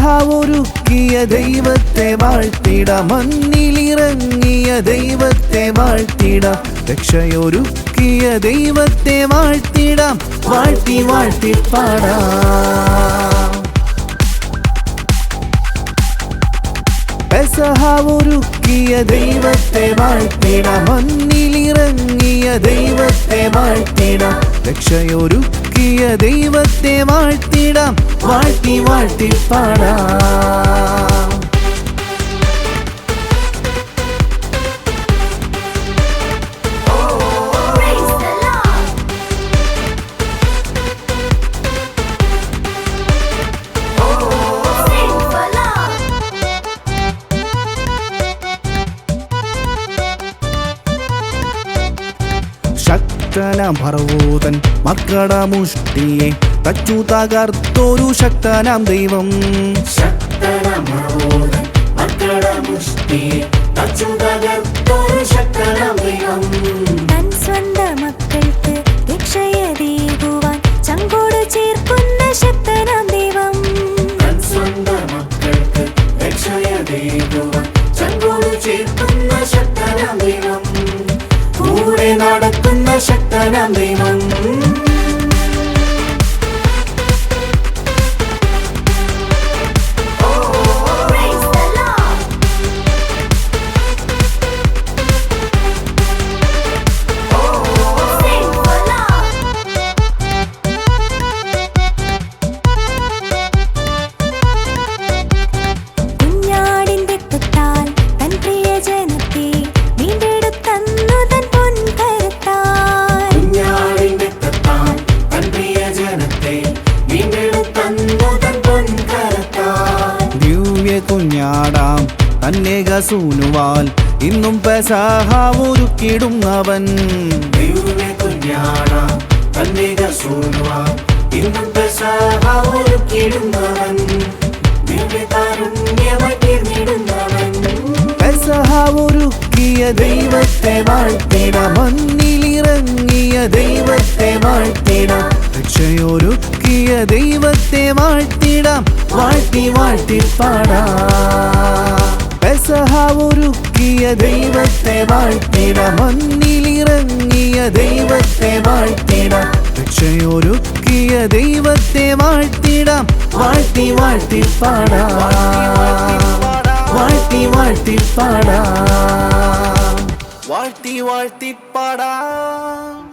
പെസഹ ദൈവത്തെ വാഴ്ത്തിടാം, മണ്ണിലിറങ്ങിയ ദൈവത്തെ വാഴ്ത്തിടാം, രക്ഷയൊരുക്കിയ ദൈവത്തെ വാഴ്ത്തിടാം, വാഴ്ത്തി വാഴ്ത്തി പാടാം. പെസഹ ദൈവത്തെ വാഴ്ത്തിടാം, മണ്ണിലിറങ്ങിയ ദൈവത്തെ വാഴ്ത്തിടാം, രക്ഷയൊരുക്കിയ ദൈവത്തെ വാഴ്ത്തിടാം, വാഴ്ത്തി വാഴ്ത്തി പാടാം. ശക്തനാം ഫറവോൻ മക്കളുടെ മുഷ്ടിയെ തച്ചു തകർത്തൊരു ശക്തനാം ദൈവം. ശക്തനാം ഫറവോൻ മക്കളുടെ മുഷ്ടിയെ തച്ചു തകർത്തൊരു ശക്തനാം ദൈവം. തൻ സ്വന്തം മക്കൾക്ക് രക്ഷയേകുവാൻ ചങ്കോട് ചേർക്കുന്ന ശക്തനാം ദൈവം. തൻ സ്വന്തം മക്കൾക്ക് രക്ഷയേകുവാൻ ചങ്കോട് ചേർക്കുന്ന ശക്തനാം ദൈവം. കൂടെ നടക്കുന്ന ശക്തനാം ദൈവം. കുഞ്ഞാടാം തന്നേകസൂനുവാൽ ഇന്നും പെസഹ ഒരുക്കിടുന്നവൻ. കുഞ്ഞാടാം തന്നേകസൂനുവാൽ ഇന്നും പെസഹ ഒരുക്കിടുന്നവൻ. പെസഹ ഒരുക്കിയ ദൈവത്തെ വാഴ്ത്തിടാം, മണ്ണിലിറങ്ങിയ ദൈവത്തെ വാഴ്ത്തിടാം, രക്ഷയൊരുക്കിയ ദൈവത്തെ വാഴ്ത്തിടാം, വാഴ്ത്തി വാഴ്ത്തി പാടാം. പെസഹ ദൈവത്തെ വാഴ്ത്തിടാം, മണ്ണിലിറങ്ങിയ ദൈവത്തെ വാഴ്ത്തിടാം, രക്ഷയൊരുക്കിയ ദൈവത്തെ വാഴ്ത്തിടാം, വാഴ്ത്തി വാഴ്ത്തി പാടാം, വാഴ്ത്തി വാഴ്ത്തി പാടാം, വാഴ്ത്തി വാഴ്ത്തി പാടാം.